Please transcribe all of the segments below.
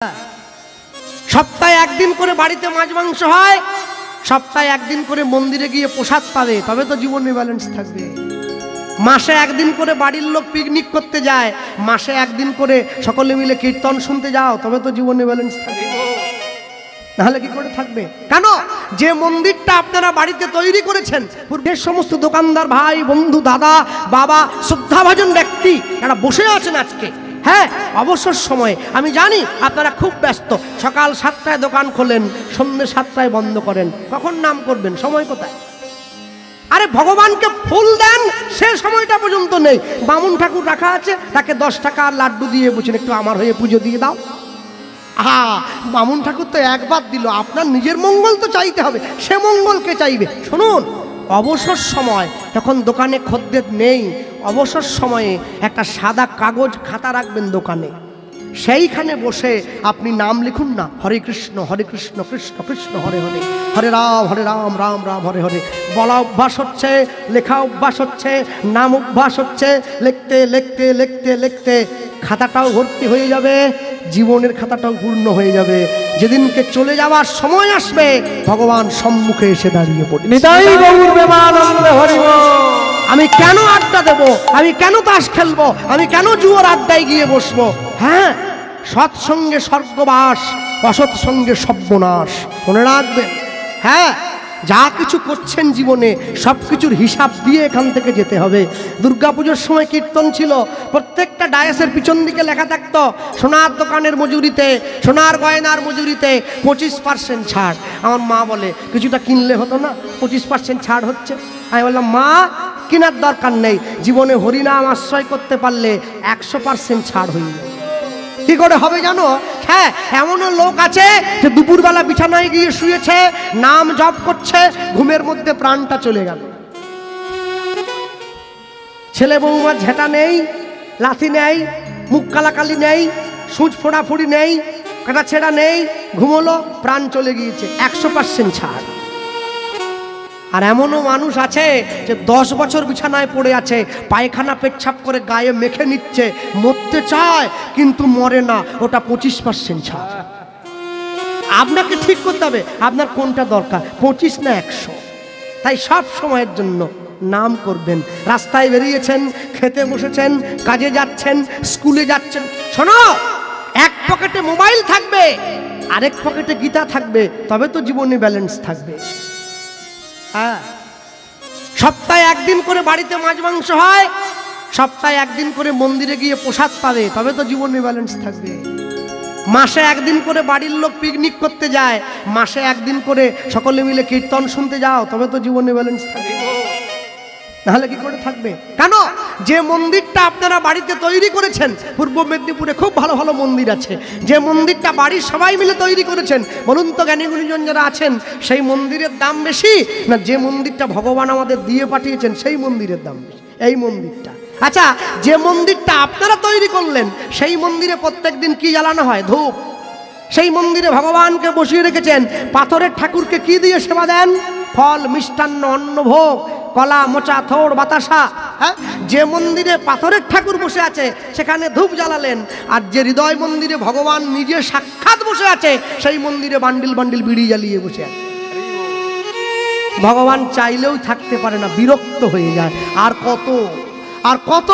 सप्ताहे एकदिन करे बाड़ीते माछ मांस हय, सप्ताहे एकदिन करे मंदिरे गिये प्रसाद पाबे, तबे तो जीवने बैलेंस थाकबे। मासे एकदिन करे बाड़ीर लोक पिकनिक करते जाए, मासे एकदिन करे सकले मिले कीर्तन शुनते जाओ, तबे तो जीवने बैलेंस थाकबे। नाहले कि करे थाकबे? केन जे मंदिरटा आपनारा बाड़ीते तैरी करेछेन, पूर्वेर समस्त दোकानदार भाई बंधु दादा बाबा श्रद्धाभाजन व्यक्ति एरा बसे आछेन आजके। হ্যাঁ, অবসর সময় আমি জানি আপনারা খুব ব্যস্ত, সকাল 7টায় দোকান খোলেন, সন্ধ্যে 7টায় বন্ধ করেন, কখন নাম করবেন, সময় কোথায়? আরে ভগবানকে ফুল দেন, সে সময়টা পর্যন্ত নেই। বামুন ঠাকুর রাখা আছে, তাকে 10 টাকা আর লাড্ডু দিয়ে বলছেন একটু আমার হয়ে পুজো দিয়ে দাও। বামুন ঠাকুর তো একবার দিল, আপনার নিজের মঙ্গল তো চাইতে হবে, সে মঙ্গলকে চাইবে। শুনুন, অবসর সময় যখন দোকানে খদ্দের নেই, অবসর সময়ে একটা সাদা কাগজ খাতা রাখবেন দোকানে, সেইখানে বসে আপনি নাম লিখুন না, হরে কৃষ্ণ কৃষ্ণ কৃষ্ণ হরে হরে, হরে রাম রাম রাম হরে হরে। বলা অভ্যাস হচ্ছে, লেখা অভ্যাস হচ্ছে, নাম অভ্যাস হচ্ছে, লিখতে লিখতে লিখতে লিখতে খাতাটাও ভর্তি হয়ে যাবে, জীবনের খাতাটাও পূর্ণ হয়ে যাবে। যেদিনকে চলে যাওয়ার সময় আসবে, ভগবান সম্মুখে এসে দাঁড়িয়ে পড়বে। আমি কেন আড্ডা দেব, আমি কেন তাস খেলবো, আমি কেন জুয়ার আড্ডায় গিয়ে বসবো? হ্যাঁ, সৎসঙ্গে স্বর্গবাস, অসৎ সঙ্গে সর্বনাশ, মনে রাখবেন। হ্যাঁ, যা কিছু করছেন জীবনে সব কিছুর হিসাব দিয়ে এখান থেকে যেতে হবে। দুর্গাপুজোর সময় কীর্তন ছিল, প্রত্যেকটা ডায়াসের পিছন দিকে লেখা থাকতো সোনার দোকানের মজুরিতে, সোনার গয়নার মজুরিতে 25% ছাড়। আমার মা বলে কিছুটা কিনলে হতো না, 25% ছাড় হচ্ছে। আমি বললাম মা, কেনার দরকার নেই, জীবনে হরিনাম আশ্রয় করতে পারলে 100% ছাড় হয়ে যাবে। কি করে হবে জানো? হ্যাঁ, এমনও লোক আছে যে দুপুরবেলা বিছানায় গিয়ে শুয়েছে, নাম জপ করছে, ঘুমের মধ্যে প্রাণটা চলে গেল। ছেলে বৌমার ঝেঁটা নেই, লাথি নেই, মুখ কালাকালি নেই, সূচ ফোড়াফুড়ি নেই, কাটা ছেঁড়া নেই, ঘুমোলো, প্রাণ চলে গিয়েছে, 100% ছাড়। আর এমনও মানুষ আছে যে 10 বছর বিছানায় পড়ে আছে, পায়খানা পেচ্ছাপ করে গায়ে মেখে নিচ্ছে, মরতে চায় কিন্তু মরে না, ওটা 25% ছাড়। আপনাকে ঠিক করতে হবে আপনার কোনটা দরকার, 25 না 100। তাই সব সময়ের জন্য নাম করবেন। রাস্তায় বেরিয়েছেন, খেতে বসেছেন, কাজে যাচ্ছেন, স্কুলে যাচ্ছেন, শোনো, এক পকেটে মোবাইল থাকবে, আরেক পকেটে গীতা থাকবে, তবে তো জীবনে ব্যালেন্স থাকবে। হ্যাঁ, সপ্তাহে একদিন করে বাড়িতে মাছ মাংস হয়, সপ্তাহে একদিন করে মন্দিরে গিয়ে প্রসাদ পাবে, তবে তো জীবনে ব্যালেন্স থাকবে। মাসে একদিন করে বাড়ির লোক পিকনিক করতে যায়, মাসে একদিন করে সকলে মিলে কীর্তন শুনতে যাও, তবে তো জীবনে ব্যালেন্স থাকবে। নাহলে কি করে থাকবে? কেন যে মন্দিরটা আপনারা বাড়িতে তৈরি করেছেন, পূর্ব মেদিনীপুরে খুব ভালো ভালো মন্দির আছে, যে মন্দিরটা বাড়ির সবাই মিলে তৈরি করেছেন, বলুন তো জ্ঞানী গুণীজন যারা আছেন, সেই মন্দিরের দাম বেশি না যে মন্দিরটা ভগবান আমাদের দিয়ে পাঠিয়েছেন সেই মন্দিরের দাম বেশি? এই মন্দিরটা। আচ্ছা, যে মন্দিরটা আপনারা তৈরি করলেন, সেই মন্দিরে প্রত্যেকদিন কি জ্বালানো হয়? ধূপ। সেই মন্দিরে ভগবানকে বসিয়ে রেখেছেন, পাথরের ঠাকুরকে কি দিয়ে সেবা দেন? ফল, মিষ্টান্ন, অন্নভোগ, কলা, মোচা, থোড়, বাতাসা। হ্যাঁ, যে মন্দিরে পাথরের ঠাকুর বসে আছে সেখানে ধূপ জ্বালালেন, আর যে হৃদয় মন্দিরে ভগবান নিজে সাক্ষাৎ বসে আছে সেই মন্দিরে বান্ডিল বান্ডিল বিড়ি জ্বালিয়ে বসে আছে। ভগবান চাইলেও থাকতে পারে না, বিরক্ত হয়ে যায়। আর কত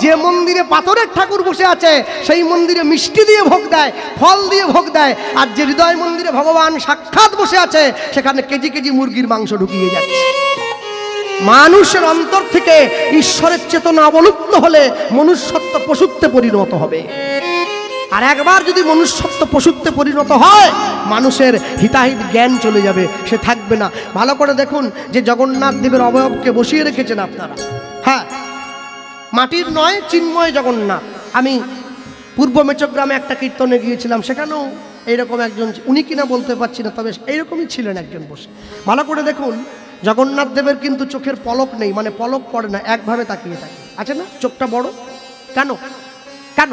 যে মন্দিরে পাথরের ঠাকুর বসে আছে সেই মন্দিরে মিষ্টি দিয়ে ভোগ দেয়, ফল দিয়ে ভোগ দেয়, আর যে হৃদয় মন্দিরে ভগবান সাক্ষাৎ বসে আছে সেখানে কেজি কেজি মুরগির মাংস ঢুকিয়ে যাচ্ছে। মানুষের অন্তর থেকে ঈশ্বরের চেতনা অবলুপ্ত হলে মনুষ্যত্ব পশুত্বে পরিণত হবে। আর একবার যদি মনুষ্যত্ব পশুত্বে পরিণত হয়, মানুষের হিতাহিত জ্ঞান চলে যাবে, সে থাকবে না। ভালো করে দেখুন যে জগন্নাথ দেবের অবয়বকে বসিয়ে রেখেছেন আপনারা। হ্যাঁ, মাটির নয়, চিন্ময় জগন্নাথ। আমি পূর্ব মেচগ্রামে একটা কীর্তনে গিয়েছিলাম, সেখানেও এইরকম একজন, উনি কিনা বলতে পারছি না, তবে এইরকমই ছিলেন একজন বসে। ভালো করে দেখুন, জগন্নাথ দেবের কিন্তু চোখের পলক নেই, মানে পলক পড়ে না, একভাবে তাকিয়ে থাকে, আছে না? চোখটা বড় কেন? কেন?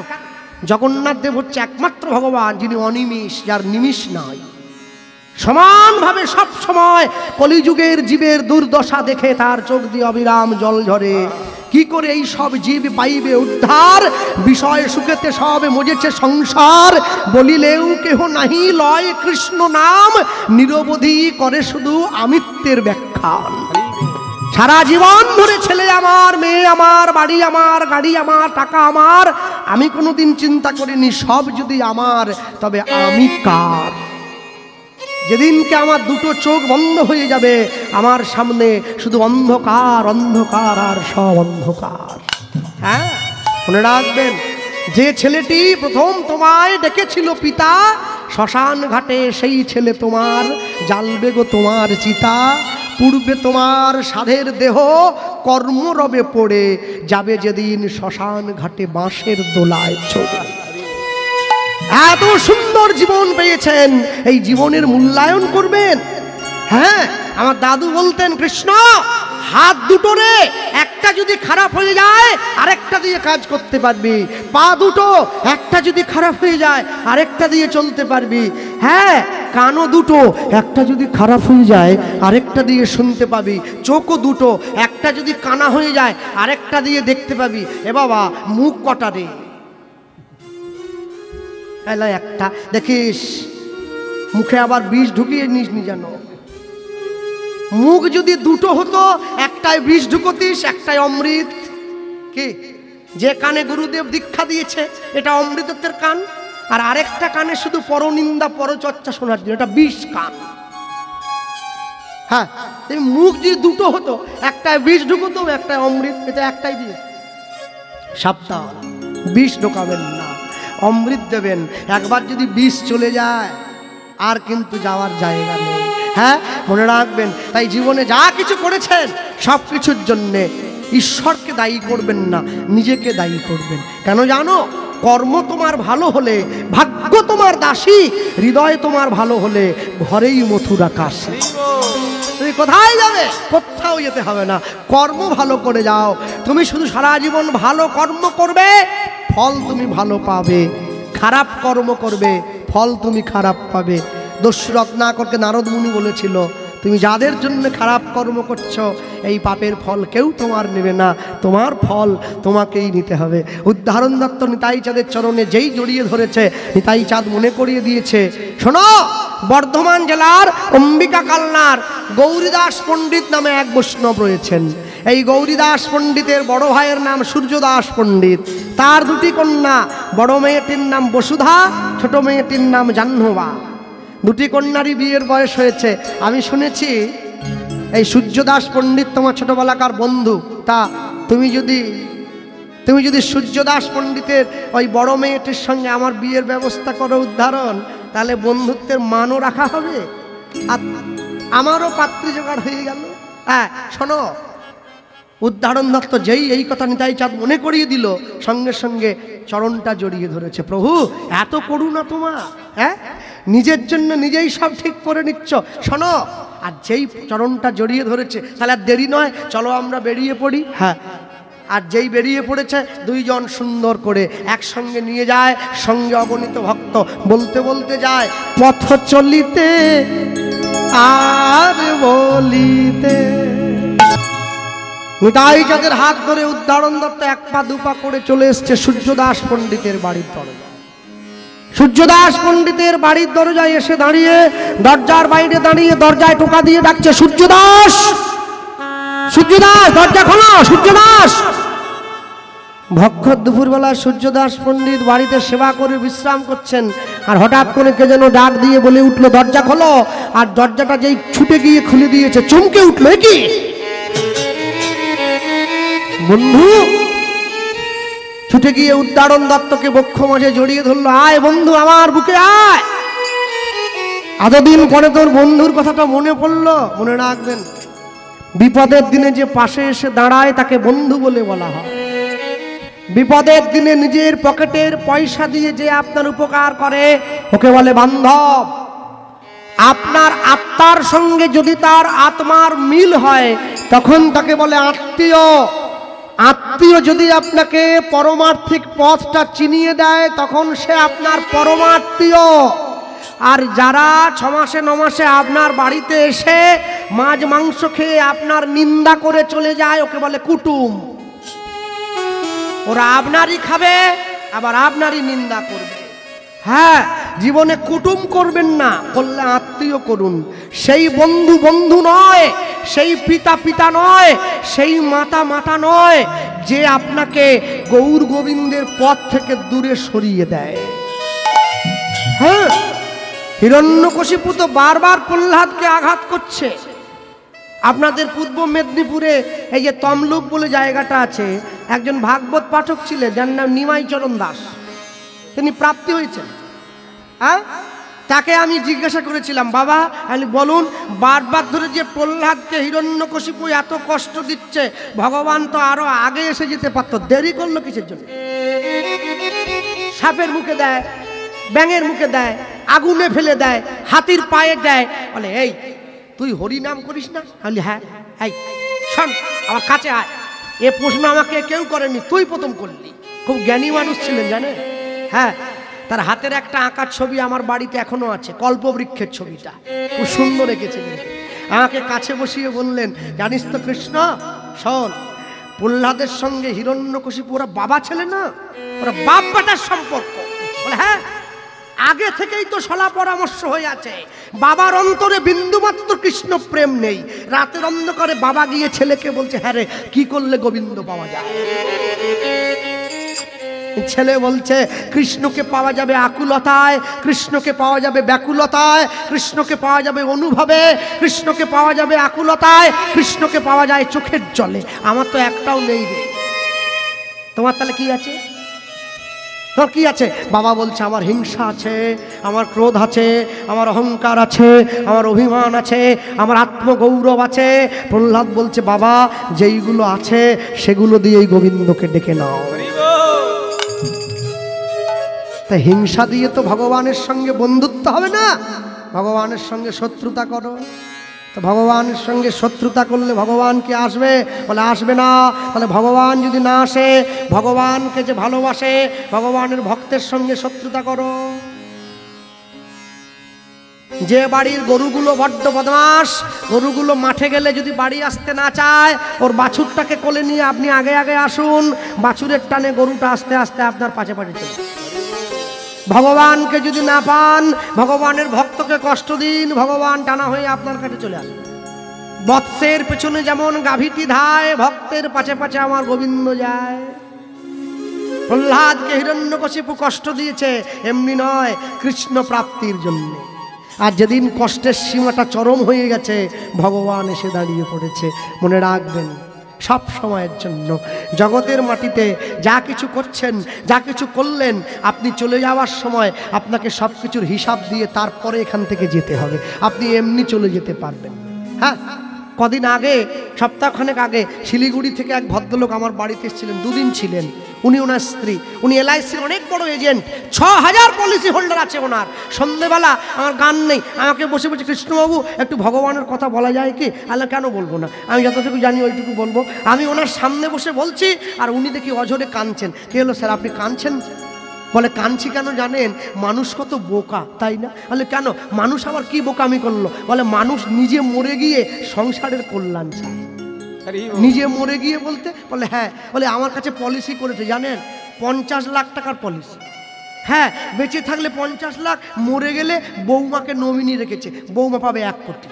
জগন্নাথ দেব হচ্ছে একমাত্র ভগবান যিনি অনিমিষ, যার নিমিষ নাই। সমানভাবে সব সময় কলিযুগের জীবের দুর্দশা দেখে তার চোখ দিয়ে অবিরাম জল ঝরে। কি করে এই সব জীব পাইবে উদ্ধার, বিষয় সুখেতে সবে মজেছে সংসার, বলিলেও কেহ নাহি লয় কৃষ্ণ নাম, নিরবধি করে শুধু আমিত্বের ব্যাখ্যান। সারা জীবন ধরে ছেলে আমার, মেয়ে আমার, বাড়ি আমার, গাড়ি আমার, টাকা আমার, আমি কোনোদিন চিন্তা করিনি সব যদি আমার তবে আমি কার। যেদিনকে আমার দুটো চোখ বন্ধ হয়ে যাবে, আমার সামনে শুধু অন্ধকার, অন্ধকার আর সব অন্ধকার। হ্যাঁ, মনে রাখবেন, যে ছেলেটি প্রথম তোমায় ডেকেছিল পিতা, শ্মশান ঘাটে সেই ছেলে তোমার জ্বালবে গো তোমার চিতা। পূর্বে তোমার সাধের দেহ কর্মরবে পড়ে যাবে যেদিন শ্মশান ঘাটে বাঁশের দোলায় চড়ে। এত সুন্দর জীবন পেয়েছেন, এই জীবনের মূল্যায়ন করবেন। হ্যাঁ, আমার দাদু বলতেন, কৃষ্ণ হাত দুটো রে, একটা যদি খারাপ হয়ে যায় আরেকটা দিয়ে কাজ করতে পারবি, পা দুটো একটা যদি খারাপ হয়ে যায় আরেকটা দিয়ে চলতে পারবি, হ্যাঁ কানও দুটো একটা যদি খারাপ হয়ে যায় আরেকটা দিয়ে শুনতে পাবি, চোখও দুটো একটা যদি কানা হয়ে যায় আরেকটা দিয়ে দেখতে পাবি। এ বাবা, মুখ কটা রে? একটা দেখিস, মুখে আবার বিষ ঢুকিয়ে নিস নি যেন। মুখ যদি দুটো হতো, একটাই বিষ ঢুকতিস, একটাই অমৃত। কি, যে কানে গুরুদেব দীক্ষা দিয়েছে এটা অমৃতত্বের কান, আর আরেকটা কানে শুধু পরনিন্দা পরচর্চা শোনার জন্য, এটা বিষ কান। হ্যাঁ, মুখ যদি দুটো হতো, একটাই বিষ ঢুকতো, একটাই অমৃত, এটা একটাই দিয়ে। সাবধান, বিষ ঢোকাবেন না, অমৃত দেবেন। একবার যদি বিষ চলে যায় আর কিন্তু যাওয়ার জায়গা নেই। হ্যাঁ, মনে রাখবেন, তাই জীবনে যা কিছু করেছেন সব কিছুর জন্যে ঈশ্বরকে দায়ী করবেন না, নিজেকে দায়ী করবেন। কেন জানো? কর্ম তোমার ভালো হলে ভাগ্য তোমার দাসী, হৃদয় তোমার ভালো হলে ঘরেই মথুরা কাশী। তুমি কোথায় যাবে? কোথাও যেতে হবে না, কর্ম ভালো করে যাও। তুমি শুধু সারা জীবন ভালো কর্ম করবে, ফল তুমি ভালো পাবে। খারাপ কর্ম করবে, ফল তুমি খারাপ পাবে। দস্যুরত্নাকরকে নারদ মুনি বলেছিল, তুমি যাদের জন্য খারাপ কর্ম করছো এই পাপের ফল কেউ তোমার নেবে না, তোমার ফল তোমাকেই নিতে হবে। উদাহরণ দত্ত নিতাই চাঁদের চরণে যেই জড়িয়ে ধরেছে, নিতাই চাঁদ মনে করিয়ে দিয়েছে, শোনো, বর্ধমান জেলার অম্বিকা কালনার গৌরীদাস পণ্ডিত নামে এক বৈষ্ণব রয়েছেন। এই গৌরীদাস পণ্ডিতের বড় ভাইয়ের নাম সূর্যদাস পণ্ডিত। তার দুটি কন্যা, বড় মেয়েটির নাম বসুধা, ছোট মেয়েটির নাম জাহ্নবা। দুটি কন্যারই বিয়ের বয়স হয়েছে। আমি শুনেছি এই সূর্যদাস পণ্ডিত তোমার ছোটবেলাকার বন্ধু। তা তুমি যদি সূর্যদাস পণ্ডিতের ওই বড় মেয়েটির সঙ্গে আমার বিয়ের ব্যবস্থা করো উদাহরণ, তাহলে বন্ধুত্বের মানও রাখা হবে, আর আমারও পাত্রী জোগাড় হয়ে গেল। হ্যাঁ, শোনো, উদাহরণ দত্ত যেই এই কথা নিতাই চাঁদ মনে করিয়ে দিল, সঙ্গে সঙ্গে চরণটা জড়িয়ে ধরেছে। প্রভু, এত করুণা তোমার, হ্যাঁ, নিজের জন্য নিজেই সব ঠিক করে নিচ্ছ। শোনো, আর যেই চরণটা জড়িয়ে ধরেছে, তাহলে আর দেরি নয়, চলো আমরা বেরিয়ে পড়ি। হ্যাঁ, আর যেই বেরিয়ে পড়েছে, দুইজন সুন্দর করে একসঙ্গে নিয়ে যায়, সঙ্গে অগণিত ভক্ত। বলতে বলতে যায়, পথ চলিতে আর বলিতে। নিতাই চাঁদের হাত ধরে উদাহরণ দত্ত এক পা দুপা করে চলে এসছে সূর্যদাস পণ্ডিতের বাড়ির দরজায়। সূর্যদাস পণ্ডিতের বাড়ির দরজায় এসে দাঁড়িয়ে, দরজার বাইরে দাঁড়িয়ে দরজায় টোকা দিয়ে ডাকছে, সূর্যদাস, সূর্যদাস, দরজা খোলো, সূর্যদাস। ভক্ষর দুপুরবেলা সূর্যদাস পণ্ডিত বাড়িতে সেবা করে বিশ্রাম করছেন, আর হঠাৎ করে কে যেন ডাক দিয়ে বলে উঠলো, দরজা খোলো। আর দরজাটা যেই ছুটে গিয়ে খুলে দিয়েছে, চমকে উঠলো, কি বন্ধু? ছুটে গিয়ে উদাহরণ দত্তকে বক্ষ মাঝে জড়িয়ে ধরলো, আয় বন্ধু, আমার বুকে আয়। এতদিন পরে তোর বন্ধুর কথাটা মনে পড়লো। মনে রাখবেন, বিপদের দিনে যে পাশে এসে দাঁড়ায় তাকে বন্ধু বলে বলা হয়। বিপদের দিনে নিজের পকেটের পয়সা দিয়ে যে আপনার উপকার করে ওকে বলে বান্ধব। আপনার আত্মার সঙ্গে যদি তার আত্মার মিল হয় তখন তাকে বলে আত্মীয়। আত্মীয় যদি আপনাকে পরমার্থিক পথটা চিনিয়ে দেয় তখন সে আপনার পরমাত্মীয়। আর যারা 6 মাসে 9 মাসে আপনার বাড়িতে এসে মাছ মাংস খেয়ে আপনার নিন্দা করে চলে যায় ওকে বলে কুটুম। ওরা আপনারই খাবে, আবার আপনারই নিন্দা করবে। হ্যাঁ, জীবনে কুটুম করবেন না, করলে আত্মীয় করুন। সেই বন্ধু বন্ধু নয়, সেই পিতা পিতা নয়, সেই মাতা মাতা নয়, যে আপনাকে গৌর গোবিন্দের পথ থেকে দূরে সরিয়ে দেয়। হ্যাঁ, হিরণ্যকশিপু তো বারবার প্রহ্লাদকে আঘাত করছে। আপনাদের পূর্ব মেদিনীপুরে এই যে তমলুক বলে জায়গাটা আছে, একজন ভাগবত পাঠক ছিলেন, যার নাম নিমাই চরণ দাস। তিনি প্রাপ্তি হয়েছেন। হ্যাঁ, তাকে আমি জিজ্ঞাসা করেছিলাম, বাবা আমি বলুন, বারবার ধরে যে প্রহ্লাদকে হিরণ্যকশিপু এত কষ্ট দিচ্ছে, ভগবান তো আরো আগে এসে যেতে পারতো, দেরি করলো কিসের জন্য? সাপের মুখে দেয়, ব্যাঙের মুখে দেয়, আগুনে ফেলে দেয়, হাতির পায়ে দেয়, বলে এই তুই হরি নাম করিস না? আমি হ্যাঁ। এই শোন, আমার কাছে আয়। এ প্রশ্ন আমাকে কেউ করেনি, তুই প্রথম করলি। খুব জ্ঞানী মানুষ ছিলেন জানেন। হ্যাঁ, তার হাতের একটা আঁকার ছবি আমার বাড়িতে এখনো আছে, কল্পবৃক্ষের ছবিটা খুব সুন্দর এঁকেছিলেন। আমাকে কাছে বসিয়ে বললেন, জানিস তো কৃষ্ণ, শোন, প্রহ্লাদের সঙ্গে হিরণ্যকশিপু ওরা বাবা ছেলে না, ওরা বাপ বেটার সম্পর্ক। বলে হ্যাঁ, আগে থেকেই তো সলা পরামর্শ হয়ে আছে। বাবার অন্তরে বিন্দুমাত্র কৃষ্ণ প্রেম নেই। রাতের অন্ধকারে বাবা গিয়ে ছেলেকে বলছে, হ্যাঁ রে, কি করলে গোবিন্দ পাওয়া যায়? ছেলে বলছে, কৃষ্ণকে পাওয়া যাবে আকুলতায়, কৃষ্ণকে পাওয়া যাবে ব্যাকুলতায়, কৃষ্ণকে পাওয়া যাবে অনুভবে, কৃষ্ণকে পাওয়া যাবে আকুলতায়, কৃষ্ণকে পাওয়া যায় চোখের জলে। আমার তো একটাও নেই রে। তোমার তাহলে কি আছে? তোর কি আছে? বাবা বলছে, আমার হিংসা আছে, আমার ক্রোধ আছে, আমার অহংকার আছে, আমার অভিমান আছে, আমার আত্মগৌরব আছে। প্রহ্লাদ বলছে, বাবা যেইগুলো আছে সেগুলো দিয়েই গোবিন্দকে ডেকে নাও। তা হিংসা দিয়ে তো ভগবানের সঙ্গে বন্ধুত্ব হবে না, ভগবানের সঙ্গে শত্রুতা করো। তো ভগবানের সঙ্গে শত্রুতা করলে ভগবান কি আসবে? বলে আসবে না। তাহলে ভগবান যদি না আসে, ভগবানকে যে ভালোবাসে, ভগবানের ভক্তের সঙ্গে শত্রুতা করো। যে বাড়ির গরুগুলো বড্ড বদমাস, গরুগুলো মাঠে গেলে যদি বাড়ি আসতে না চায়, ওর বাছুরটাকে কোলে নিয়ে আপনি আগে আগে আসুন, বাছুরের টানে গরুটা আস্তে আস্তে আপনার পাশে পাশে চলে। ভগবানকে যদি না পান, ভগবানের ভক্তকে কষ্ট দিন, ভগবান টানা হয়ে আপনার কাছে চলে আসবে। বৎসের পেছনে যেমন গাভীটি ধায়, ভক্তের পাশে পাশে আমার গোবিন্দ যায়। প্রহ্লাদকে হিরণ্যকশিপু কষ্ট দিয়েছে এমনি নয়, কৃষ্ণ প্রাপ্তির জন্য। আর যেদিন কষ্টের সীমাটা চরম হয়ে গেছে, ভগবান এসে দাঁড়িয়ে পড়েছে। মনে রাখবেন, সব সময়ের জন্য জগতের মাটিতে যা কিছু করছেন, যা কিছু করলেন, আপনি চলে যাওয়ার সময় আপনাকে সব কিছুর হিসাব দিয়ে তারপরে এখান থেকে যেতে হবে। আপনি এমনি চলে যেতে পারবেন। হ্যাঁ, কদিন আগে, সপ্তাহখানেক আগে শিলিগুড়ি থেকে এক ভদ্রলোক আমার বাড়িতে এসেছিলেন, দুদিন ছিলেন। উনি ওনার স্ত্রী, উনি এলআইসির অনেক বড় এজেন্ট, 6000 পলিসি হোল্ডার আছে ওনার। সন্ধ্যেবেলা আমার গান নেই, আমাকে বসে বসে, কৃষ্ণবাবু একটু ভগবানের কথা বলা যায় কি? আল্লাহ কেন বলবো না, আমি যতটুকু জানি ওইটুকু বলবো। আমি ওনার সামনে বসে বলছি, আর উনি দেখি অঝরে কাঁদছেন। কে হলো স্যার, আপনি কাঁদছেন? বলে কাঁদছি কেন জানেন? মানুষ কত বোকা, তাই না? বলে কেন, মানুষ আবার কি বোকামি করলো? বলে মানুষ নিজে মরে গিয়ে সংসারের কল্যাণ চায়। নিজে মরে গিয়ে বলতে? বলে হ্যাঁ। বলে আমার কাছে পলিসি করেছে জানেন, 50 লাখ টাকার পলিসি। হ্যাঁ, বেঁচে থাকলে 50 লাখ, মরে গেলে বৌমাকে নমিনি রেখেছে, বৌমা পাবে 1 কোটি।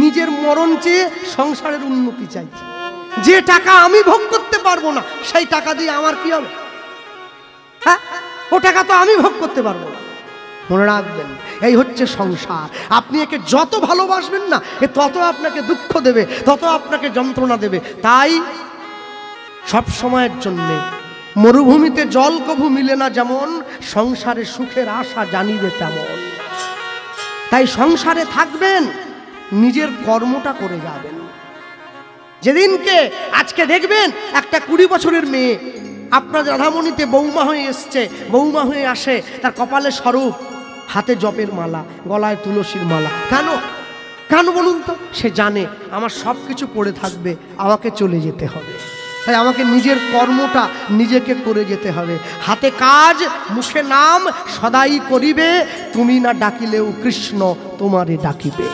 নিজের মরণ চেয়ে সংসারের উন্নতি চাইছে। যে টাকা আমি ভোগ করতে পারবো না, সেই টাকা দিয়ে আমার কি হবে? হ্যাঁ, ও টাকা তো আমি ভোগ করতে পারবো না। মনে রাখবেন, এই হচ্ছে সংসার। আপনি একে যত ভালোবাসবেন না, এ তত আপনাকে দুঃখ দেবে, তত আপনাকে যন্ত্রণা দেবে। তাই সব সময়ের জন্যে মরুভূমিতে জল কভু মিলে না যেমন, সংসারে সুখের আশা জানিবে তেমন। তাই সংসারে থাকবেন, নিজের কর্মটা করে যাবেন। যেদিনকে আজকে দেখবেন একটা 20 বছরের মেয়ে আপনার রাধামণিতে বৌমা হয়ে এসছে, বৌমা হয়ে আসে, তার কপালে স্বরূপ, হাতে জপের মালা, গলায় তুলসীর মালা। কেন? কেন বলুন তো? সে জানে আমার সব কিছু পড়ে থাকবে, আমাকে চলে যেতে হবে। তাই আমাকে নিজের কর্মটা নিজেকে করে যেতে হবে। হাতে কাজ, মুখে নাম সদাই করিবে, তুমি না ডাকিলেও কৃষ্ণ তোমারে ডাকিবে।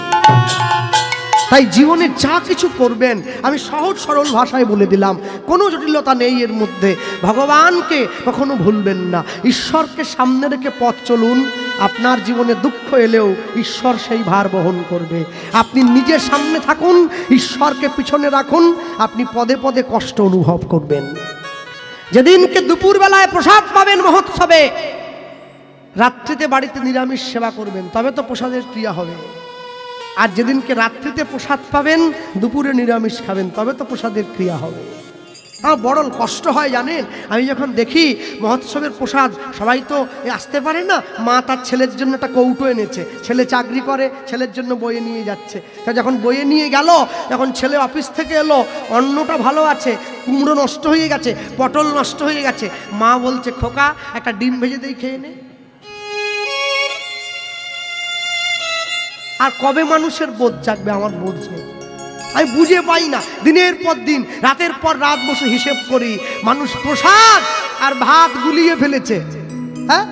তাই জীবনে যা কিছু করবেন, আমি সহজ সরল ভাষায় বলে দিলাম, কোনো জটিলতা নেই এর মধ্যে। ভগবানকে কখনো ভুলবেন না, ঈশ্বরকে সামনে রেখে পথ চলুন। আপনার জীবনে দুঃখ এলেও ঈশ্বর সেই ভার বহন করবে। আপনি নিজের সামনে থাকুন, ঈশ্বরকে পিছনে রাখুন, আপনি পদে পদে কষ্ট অনুভব করবেন। যেদিনকে দুপুরবেলায় প্রসাদ পাবেন মহোৎসবে, রাত্রিতে বাড়িতে নিরামিষ সেবা করবেন, তবে তো প্রসাদের ক্রিয়া হবে। আর যেদিনকে রাত্রিতে প্রসাদ পাবেন, দুপুরে নিরামিষ খাবেন, তবে তো প্রসাদের ক্রিয়া হবে। আমার বড় কষ্ট হয় জানেন, আমি যখন দেখি মহোৎসবের প্রসাদ, সবাই তো আসতে পারে না, মা তার ছেলের জন্য একটা কৌটো এনেছে, ছেলে চাকরি করে, ছেলের জন্য বয়ে নিয়ে যাচ্ছে। তা যখন বয়ে নিয়ে গেল, যখন ছেলে অফিস থেকে এলো, অন্নটা ভালো আছে, কুমড়ো নষ্ট হয়ে গেছে, পটল নষ্ট হয়ে গেছে, মা বলছে খোকা একটা ডিম ভেজে দিয়ে খেয়ে নে। আর কবে মানুষের বোধ জাগবে? আমার বোধ নেই, আমি বুঝে পাই না। দিনের পর দিন, রাতের পর রাত বসে হিসেব করি, মানুষ প্রসাদ আর ভাত গুলিয়ে ফেলেছে। হ্যাঁ,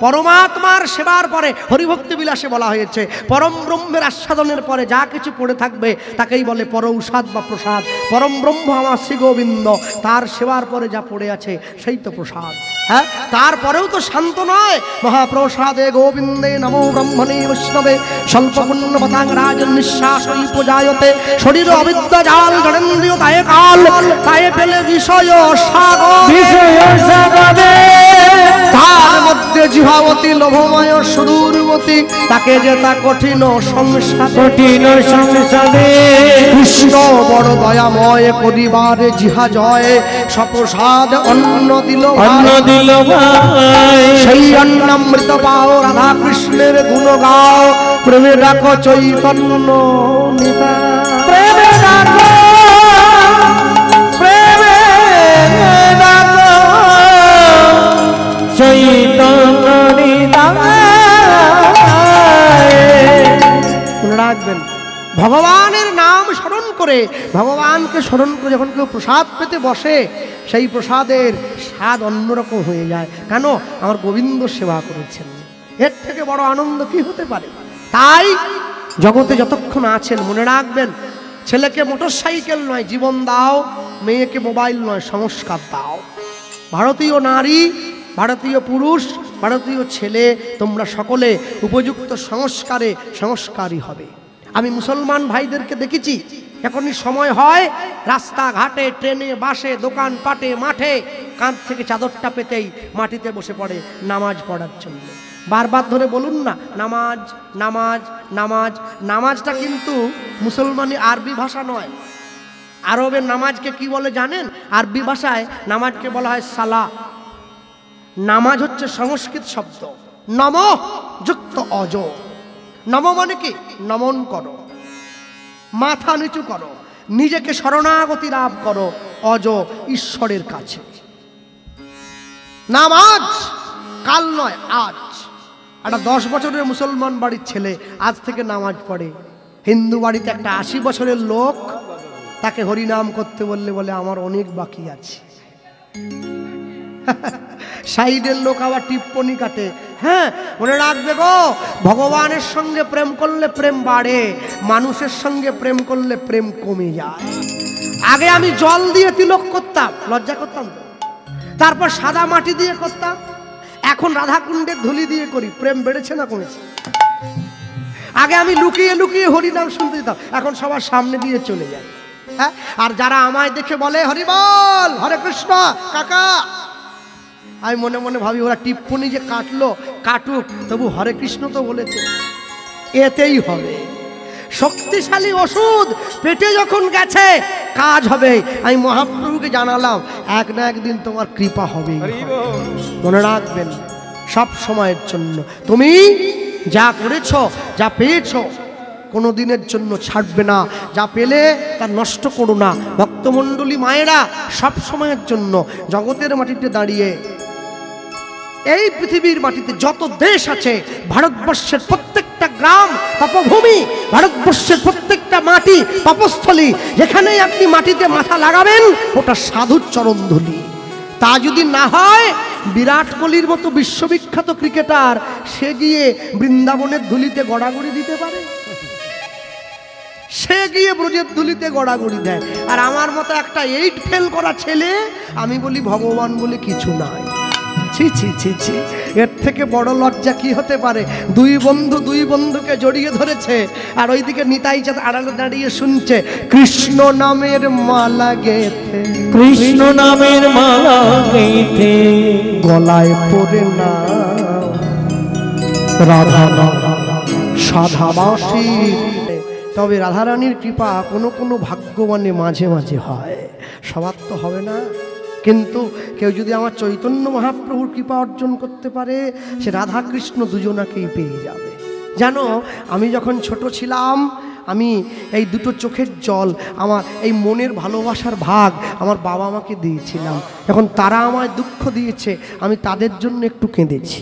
পরমাত্মার সেবার পরে, হরিভক্তি বিলাসে বলা হয়েছে, পরম ব্রহ্মের আস্বাদনের পরে যা কিছু পড়ে থাকবে তাকেই বলে পরৌষাদ বা প্রসাদ। পরম ব্রহ্ম আমার শ্রী গোবিন্দ, তার সেবার পরে যা পড়ে আছে সেই তো প্রসাদ। হ্যাঁ, তারপরেও তো শান্ত নয়। মহাপ্রসাদে গোবিন্দে নমো ব্রহ্মণে বৈষ্ণবে স্বল্পপুণ্যপতাং রাজন নিঃশ্বাসই পূজায়তে শরীর অবিদ্যা জাল জড়েন্দ্রিয় তায়ে কাল তায়ে পেলে বিষয় সাগরে তার মধ্যে জিহাবতী লোভময় সুদূরবতী, তাকে যে তা কঠিন সংসারে কৃষ্ণ বড় দয়াময় করিবারে জিহা জয় সপ্রসাদ অন্ন দিল সেই অন্নামৃত পাও রাধা কৃষ্ণের গুণ গাও প্রেমে ডাকো চৈতন্য প্রেমে ডাকো রাখবেন। ভগবানের নাম স্মরণ করে, ভগবানকে স্মরণ করে যখন কেউ প্রসাদ পেতে বসে, সেই প্রসাদের স্বাদ অন্যরকম হয়ে যায়। কেন? আমার গোবিন্দ সেবা করেছেন, এর থেকে বড় আনন্দ কি হতে পারে? তাই জগতে যতক্ষণ আছেন মনে রাখবেন, ছেলেকে মোটরসাইকেল নয় জীবন দাও, মেয়েকে মোবাইল নয় সংস্কার দাও। ভারতীয় নারী, ভারতীয় পুরুষ, ভারতীয় ছেলে, তোমরা সকলে উপযুক্ত সংস্কারে সংস্কারী হবে। আমি মুসলমান ভাইদেরকে দেখেছি, এখনই সময় হয় রাস্তাঘাটে, ট্রেনে, বাসে, দোকান পাটে, মাঠে কাঁধ থেকে চাদরটা পেতেই মাটিতে বসে পড়ে নামাজ পড়ার জন্য। বারবার ধরে বলুন না নামাজ নামাজ নামাজ। নামাজটা কিন্তু মুসলমানি আরবি ভাষা নয়। আরবের নামাজকে কি বলে জানেন? আরবি ভাষায় নামাজকে বলা হয় সালা। নামাজ হচ্ছে সংস্কৃত শব্দ, নম যুক্ত অজ। নম মানে কি? নমন করো, মাথা নিচু করো, নিজেকে শরণাগতি লাভ করো অজ, ঈশ্বরের কাছে। নামাজ কাল নয় আজ। একটা 10 বছরের মুসলমান বাড়ির ছেলে আজ থেকে নামাজ পড়ে। হিন্দু বাড়িতে একটা 80 বছরের লোক, তাকে হরিনাম করতে বললে বলে আমার অনেক বাকি আছে। সাইডের লোক আবার টিপ্পনি কাটে। হ্যাঁ, মনে রাখবে গো, ভগবানের সঙ্গে প্রেম করলে প্রেম বাড়ে, মানুষের সঙ্গে প্রেম করলে প্রেম কমে যায়। আগে আমি জল দিয়ে তিলক করতাম, লজ্জা করতাম তো, তারপর সাদা মাটি দিয়ে করতাম, এখন রাধাকুণ্ডের ধুলি দিয়ে করি। প্রেম বেড়েছে না কমেছে? আগে আমি লুকিয়ে লুকিয়ে হরিনাম শুনতে দিতাম, এখন সবার সামনে দিয়ে চলে যায়। হ্যাঁ, আর যারা আমায় দেখে বলে হরি বল, হরে কৃষ্ণ কাকা, আমি মনে মনে ভাবি ওরা টিপ্পনি যে কাটলো কাটুক, তবু হরে কৃষ্ণ তো বলেছে, এতেই হবে। শক্তিশালী ওষুধ পেটে যখন গেছে কাজ হবে। আমি মহাপ্রভুকে জানালাম, এক না একদিন তোমার কৃপা হবে। মনে রাখবেন, সব সময়ের জন্য তুমি যা করেছ, যা পেয়েছ, কোনো দিনের জন্য ছাড়বে না। যা পেলে তা নষ্ট করো না। ভক্তমণ্ডলী মায়েরা সব সময়ের জন্য জগতের মাটিতে দাঁড়িয়ে, এই পৃথিবীর মাটিতে যত দেশ আছে, ভারতবর্ষের প্রত্যেকটা গ্রাম তপভূমি, ভারতবর্ষের প্রত্যেকটা মাটি তপস্থলী, যেখানেই আপনি মাটিতে মাথা লাগাবেন ওটা সাধুর চরণধূলি। তা যদি না হয়, বিরাট কোহলির মতো বিশ্ববিখ্যাত ক্রিকেটার সে গিয়ে বৃন্দাবনের ধুলিতে গড়াগড়ি দিতে পারে? সে গিয়ে ব্রজের ধুলিতে গড়াগড়ি দেয়। আর আমার মতো একটা 8 ফেল করা ছেলে আমি বলি ভগবান বলে কিছু নাই। ছি ছি ছি ছি, এর থেকে বড় লজ্জা কি হতে পারে? দুই বন্ধুকে জড়িয়ে ধরেছে, আর ওইদিকে নিতাই চাঁদ আড়ালে দাঁড়িয়ে শুনছে কৃষ্ণ নামের মালা গেথে, কৃষ্ণ নামের মালা গেথে গলায় পড়ে না রাধা সাধাবাসী। তবে রাধারানীর কৃপা কোনো কোনো ভাগ্যবানে মাঝে মাঝে হয়, সবার তো হবে না। কিন্তু কেউ যদি আমার চৈতন্য মহাপ্রভুর কৃপা অর্জন করতে পারে, সে রাধা কৃষ্ণ দুজনাকেই পেয়ে যাবে। জানো, আমি যখন ছোট ছিলাম, আমি এই দুটো চোখের জল, আমার এই মনের ভালোবাসার ভাগ আমার বাবা আমাকে দিয়েছিলাম। যখন তারা আমায় দুঃখ দিয়েছে, আমি তাদের জন্য একটু কেঁদেছি।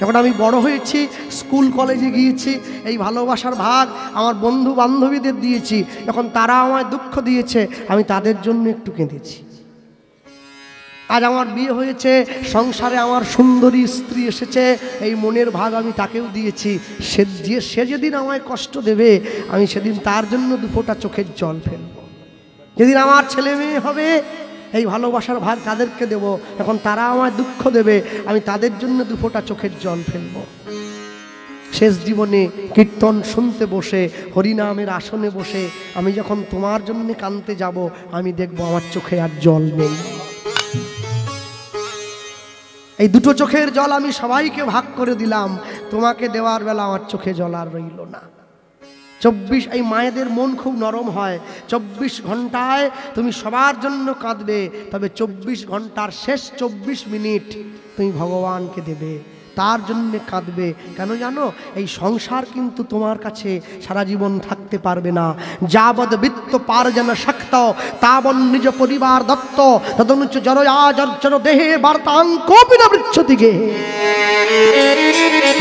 যখন আমি বড় হয়েছি, স্কুল কলেজে গিয়েছি, এই ভালোবাসার ভাগ আমার বন্ধু বান্ধবীদের দিয়েছি। যখন তারা আমায় দুঃখ দিয়েছে, আমি তাদের জন্য একটু কেঁদেছি। আজ আমার বিয়ে হয়েছে, সংসারে আমার সুন্দরী স্ত্রী এসেছে, এই মনের ভাগ আমি তাকেও দিয়েছি। সে যেদিন আমায় কষ্ট দেবে, আমি সেদিন তার জন্য 2 ফোঁটা চোখের জল ফেলব। যেদিন আমার ছেলে মেয়ে হবে, এই ভালোবাসার ভাগ তাদেরকে দেব। এখন তারা আমায় দুঃখ দেবে, আমি তাদের জন্য 2 ফোঁটা চোখের জল ফেলব। শেষ জীবনে কীর্তন শুনতে বসে, হরিনামের আসনে বসে আমি যখন তোমার জন্য কাঁদতে যাব, আমি দেখব আমার চোখে আর জল নেই। এই 2টো চোখের জল আমি সবাইকে ভাগ করে দিলাম, তোমাকে দেওয়ার বেলা আমার চোখে জল আর রইল না। 24, এই মায়েদের মন খুব নরম হয়। 24 ঘন্টায় তুমি সবার জন্য কাঁদবে, তবে 24 ঘন্টার শেষ 24 মিনিট তুমি ভগবানকে দেবে, তার জন্য কাঁদবে। কেন জানো? এই সংসার কিন্তু তোমার কাছে সারা জীবন থাকতে পারবে না। যাবদ বৃত্ত পার্জন শক্ত তাবন নিজ পরিবার দত্ত তদনুচ্চ জরয়া জর্জর দেহে বার্তাং কোপি না বৃচ্ছতিকে।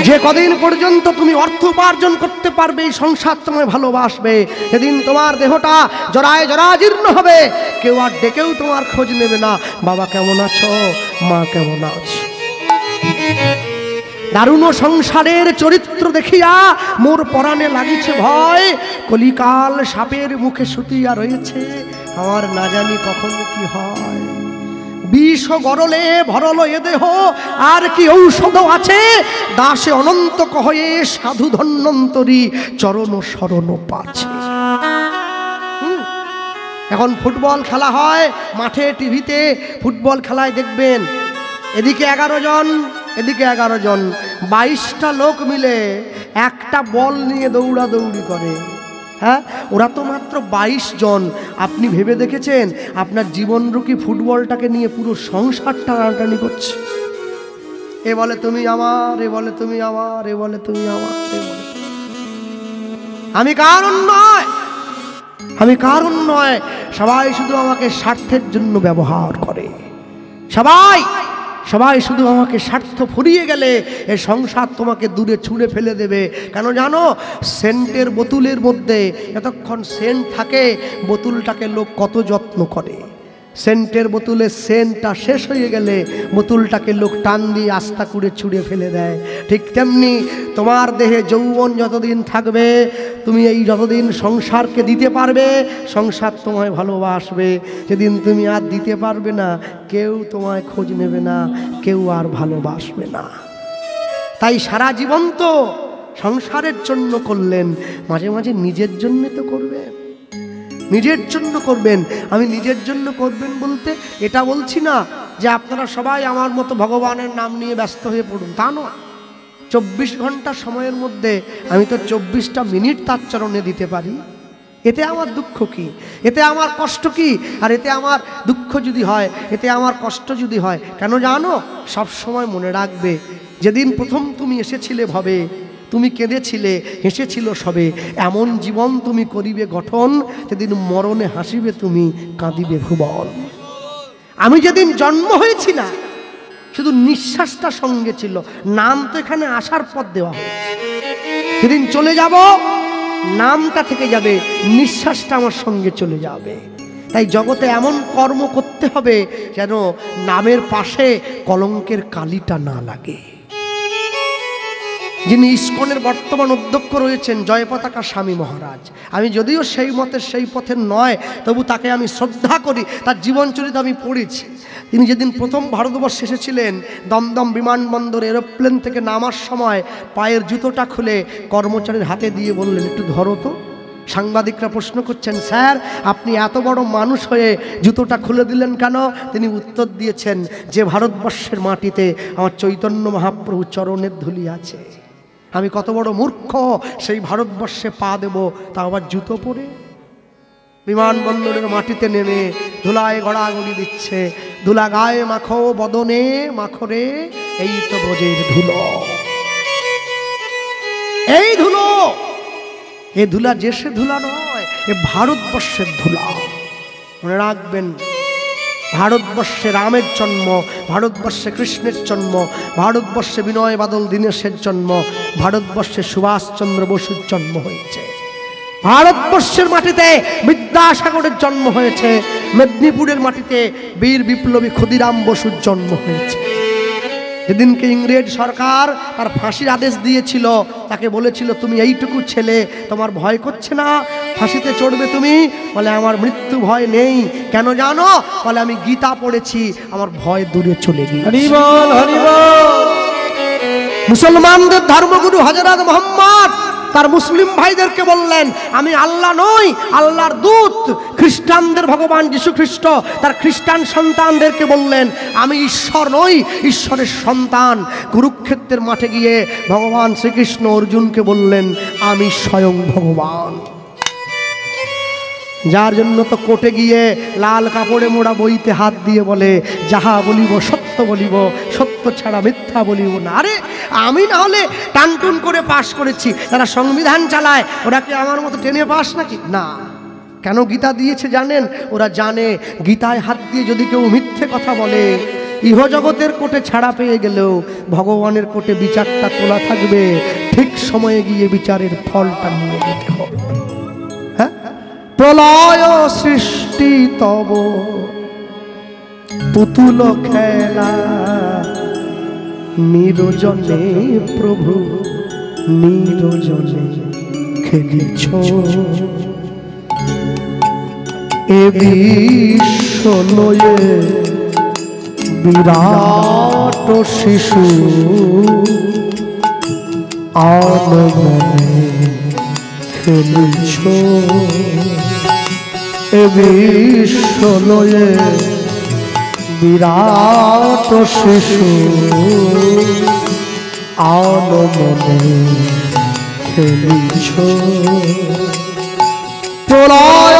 যে কদিন পর্যন্ত তুমি অর্থ উপার্জন করতে পারবে, এই সংসার তোমায় ভালোবাসবে। সেদিন তোমার দেহটা জরায় জরাজীর্ণ হবে, কেউ আর ডেকেও তোমার খোঁজ নেবে না, বাবা কেমন আছো, মা কেমন আছো। দারুণ সংসারের চরিত্র দেখিয়া মোর পরাণে লাগিছে ভয়, কলিকাল সাপের মুখে শুতিয়া রয়েছে, আমার না জানি কখন কি হয়। বিষ গরলে ভরল এ দেহ, আর কি ঔষধ আছে, দাসে অনন্ত কহয়ে সাধু ধন্বন্তরী চরণ শরণ পাছে। এখন ফুটবল খেলা হয় মাঠে, টিভিতে ফুটবল খেলায় দেখবেন, এদিকে 11 জন, এদিকে 11 জন, 22টা লোক মিলে একটা বল নিয়ে দৌড়াদৌড়ি করে। হ্যাঁ, ওরা তো মাত্র 22 জন। আপনি ভেবে দেখেছেন আপনার জীবনরূপী ফুটবলটাকে নিয়ে পুরো সংসারটা টানাটানি করছে। এ বলে তুমি আমার, এ বলে তুমি আমার, এ বলে তুমি আমার, এ বলে আমি কারণ নয়, আমি কারণ নয়। সবাই শুধু আমাকে স্বার্থের জন্য ব্যবহার করে, সবাই শুধু আমাকে স্বার্থ ফুরিয়ে গেলে এই সংসার তোমাকে দূরে ছুঁড়ে ফেলে দেবে। কেন জানো? সেন্টের বোতলের মধ্যে যতক্ষণ সেন্ট থাকে, বোতলটাকে লোক কত যত্ন করে। সেন্টের বোতলে সেন্টটা শেষ হয়ে গেলে বোতলটাকে লোক টান দিয়ে আস্তা করে ছুঁড়ে ফেলে দেয়। ঠিক তেমনি তোমার দেহে যৌবন যতদিন থাকবে, তুমি এই যতদিন সংসারকে দিতে পারবে, সংসার তোমায় ভালোবাসবে। যেদিন তুমি আর দিতে পারবে না, কেউ তোমায় খোঁজ নেবে না, কেউ আর ভালোবাসবে না। তাই সারা জীবন তো সংসারের জন্য করলেন, মাঝে মাঝে নিজের জন্য তো করবেন, নিজের জন্য করবেন। আমি নিজের জন্য করবেন বলতে এটা বলছি না যে আপনারা সবাই আমার মতো ভগবানের নাম নিয়ে ব্যস্ত হয়ে পড়ুন, তা নয়। 24 ঘন্টা সময়ের মধ্যে আমি তো 24টা মিনিট তার চরণে দিতে পারি। এতে আমার দুঃখ কি, এতে আমার কষ্ট কি? আর এতে আমার দুঃখ যদি হয়, এতে আমার কষ্ট যদি হয়, কেন জানো? সব সময় মনে রাখবে, যেদিন প্রথম তুমি এসেছিলে ভবে, তুমি কেঁদেছিলে, হেসেছিল সবে, এমন জীবন তুমি করিবে গঠন, যেদিন মরণে হাসিবে তুমি, কাঁদিবে ভুবন। আমি যেদিন জন্ম হয়েছি না, শুধু নিঃশ্বাসটা সঙ্গে ছিল, নাম তো এখানে আসার পর দেওয়া হয়েছে। যেদিন চলে যাব, নামটা থেকে যাবে, নিঃশ্বাসটা আমার সঙ্গে চলে যাবে। তাই জগতে এমন কর্ম করতে হবে যেন নামের পাশে কলঙ্কের কালিটা না লাগে। যিনি ইস্কনের বর্তমান অধ্যক্ষ রয়েছেন জয়পতাকা স্বামী মহারাজ। আমি যদিও সেই মতের সেই পথের নয়, তবু তাকে আমি শ্রদ্ধা করি, তার জীবনচরিত আমি পড়েছি। তিনি যেদিন প্রথম ভারতবর্ষে এসেছিলেন, দমদম বিমানবন্দরে এরোপ্লেন থেকে নামার সময় পায়ের জুতোটা খুলে কর্মচারীর হাতে দিয়ে বললেন, একটু ধরো তো। সাংবাদিকরা প্রশ্ন করছেন, স্যার আপনি এত বড় মানুষ হয়ে জুতোটা খুলে দিলেন কেন? তিনি উত্তর দিয়েছেন, যে ভারতবর্ষের মাটিতে আমার চৈতন্য মহাপ্রভু চরণের ধুলি আছে, আমি কত বড় মূর্খ সেই ভারতবর্ষে পা দেব, তা আবার জুতো পরে। বিমানবন্দরের মাটিতে নেমে ধুলায় গড়াগড়ি দিচ্ছে, ধুলা গায়ে মাখো বদনে মাখরে, এই তো ব্রজের ধুলো, এই ধুলো। এ ধুলা যে সে ধুলা নয়, এ ভারতবর্ষের ধুলা। মনে রাখবেন, ভারতবর্ষে রামের জন্ম, ভারতবর্ষে কৃষ্ণের জন্ম, ভারতবর্ষে বিনয় বাদল দীনেশের জন্ম, ভারতবর্ষে সুভাষচন্দ্র বসুর জন্ম হয়েছে, ভারতবর্ষের মাটিতে বিদ্যাসাগরের জন্ম হয়েছে, মেদিনীপুরের মাটিতে বীর বিপ্লবী ক্ষুদিরাম বসুর জন্ম হয়েছে। যেদিনকে ইংরেজ সরকার তার ফাঁসির আদেশ দিয়েছিল, তাকে বলেছিল, তুমি এইটুকু ছেলে, তোমার ভয় করছে না ফাঁসিতে চড়বে তুমি? বলে, আমার মৃত্যু ভয় নেই। কেন জানো? বলে, আমি গীতা পড়েছি, আমার ভয় দূরে চলে গিয়েছে। হরি বল, হরি বল। মুসলমানদের ধর্মগুরু হযরত মুহাম্মদ তার মুসলিম ভাইদেরকে বললেন, আমি আল্লাহ নই, আল্লাহর দূত। খ্রিস্টানদের ভগবান যীশু খ্রিস্ট তার খ্রিস্টান সন্তানদেরকে বললেন, আমি ঈশ্বর নই, ঈশ্বরের সন্তান। কুরুক্ষেত্রের মাঠে গিয়ে ভগবান শ্রীকৃষ্ণ অর্জুনকে বললেন, আমি স্বয়ং ভগবান। যার জন্য তো কোর্টে গিয়ে লাল কাপড়ে মোড়া বইতে হাত দিয়ে বলে, যাহা বলিব সত্য বলিব, সত্য ছাড়া মিথ্যা বলিব না। আরে আমি না হলে টানটুন করে পাশ করেছি, যারা সংবিধান চালায় ওরা কি আমার মতো টেনে পাস নাকি? না। কেন গীতা দিয়েছে জানেন? ওরা জানে গীতায় হাত দিয়ে যদি কেউ মিথ্যে কথা বলে, ইহজগতের কোর্টে ছাড়া পেয়ে গেলেও ভগবানের কোর্টে বিচারটা তোলা থাকবে, ঠিক সময়ে গিয়ে বিচারের ফলটা নিয়ে যেতে হবে। হ্যাঁ, প্রলয় সৃষ্টি তব পুতুল খেলা, নিরজনে প্রভু নিরজনে খেলিছ, এ বিশ্ব লয়ে বিরাট শিশু, আনমনে খেলিছ, এ বিশ্ব লয়ে বিরাট শিশু, আনমনে খেলিছ, প্রলয়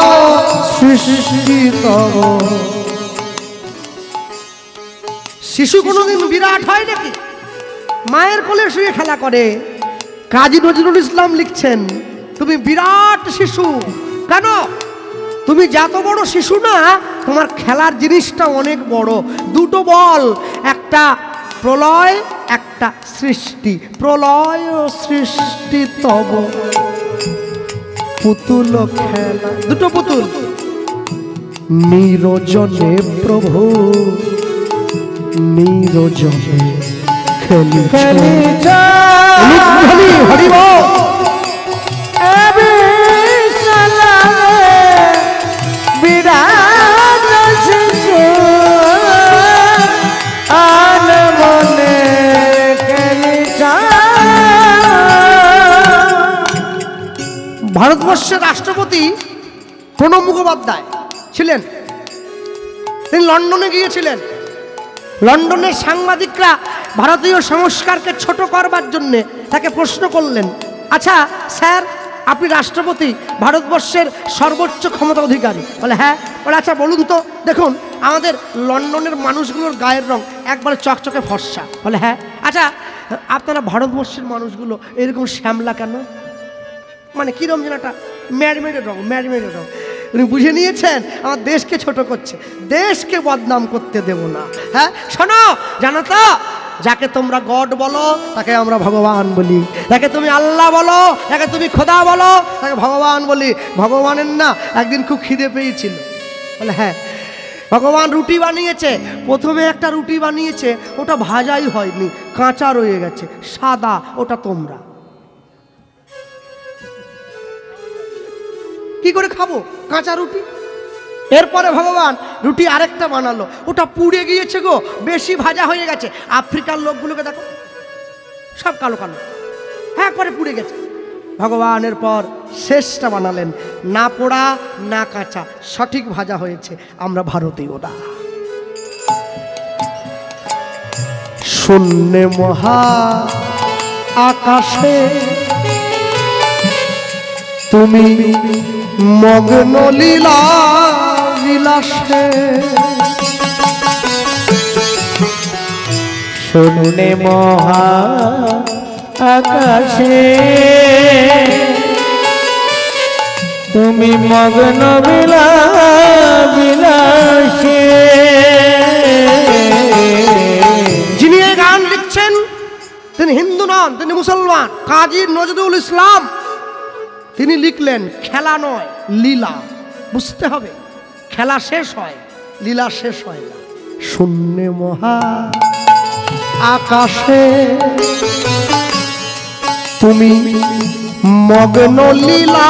সৃষ্টি তব। শিশু কোনোদিন বিরাট হয় নাকি? মায়ের কোলে শুয়ে খেলা করে। কাজী নজরুল ইসলাম লিখছেন, তুমি বিরাট শিশু। কেন? তুমি যত বড় শিশু না, তোমার খেলার জিনিসটা অনেক বড়। দুটো বল, একটা প্রলয়, একটা সৃষ্টি। প্রলয় সৃষ্টি তব পুতুল খেলা, দুটো পুতুল। নিরজনে প্রভু নিরজনে খেলিছ, হরি বল। ভারতবর্ষের রাষ্ট্রপতি প্রণব মুখোপাধ্যায় ছিলেন, তিনি লন্ডনে গিয়েছিলেন। লন্ডনের সাংবাদিকরা ভারতীয় সংস্কারকে ছোট করবার জন্যে তাকে প্রশ্ন করলেন, আচ্ছা স্যার আপনি রাষ্ট্রপতি, ভারতবর্ষের সর্বোচ্চ ক্ষমতা অধিকারী। বলে হ্যাঁ। বলে আচ্ছা বলুন তো, দেখুন আমাদের লন্ডনের মানুষগুলোর গায়ের রং একবারে চকচকে ফর্সা। বলে হ্যাঁ। আচ্ছা আপনারা ভারতবর্ষের মানুষগুলো এরকম শ্যামলা কেন? মানে কিরম যেন একটা ম্যাডমেডের রং, ম্যাডমেডের রং। উনি বুঝে নিয়েছেন আমার দেশকে ছোট করছে, দেশকে বদনাম করতে দেব না। হ্যাঁ শোনো, জানো তো যাকে তোমরা গড বলো তাকে আমরা ভগবান বলি, যাকে তুমি আল্লাহ বলো, যাকে তুমি খোদা বলো তাকে ভগবান বলি। ভগবানের না একদিন খুব খিদে পেয়েছিল। বলে হ্যাঁ। ভগবান রুটি বানিয়েছে, প্রথমে একটা রুটি বানিয়েছে, ওটা ভাজাই হয়নি, কাঁচা রয়ে গেছে, সাদা, ওটা তোমরা কি করে খাবো কাঁচা রুটি? এরপরে ভগবান রুটি আরেকটা বানালো, ওটা পুড়ে গিয়েছে গো, বেশি ভাজা হয়ে গেছে। আফ্রিকার লোকগুলোকে দেখো, সব কালো কালো, হ্যাঁ করে পুড়ে গেছে। ভগবানের পর শেষটা বানালেন, না পোড়া না কাঁচা, সঠিক ভাজা হয়েছে। আমরা ভারতীয়রা শূন্যে মহা আকাশে তুমি মগ্ন লীলা বিলাসে, শূন্যে মহা আকাশে তুমি মগ্ন বিলাসে। যিনি এই গান লিখছেন তিনি হিন্দু নন, তিনি মুসলমান, কাজী নজরুল ইসলাম। তিনি লিখলেন খেলা নয় লীলা, বুঝতে হবে, খেলা শেষ হয়, লীলা শেষ হয় না। শূন্য মহা আকাশে তুমি মগ্ন লীলা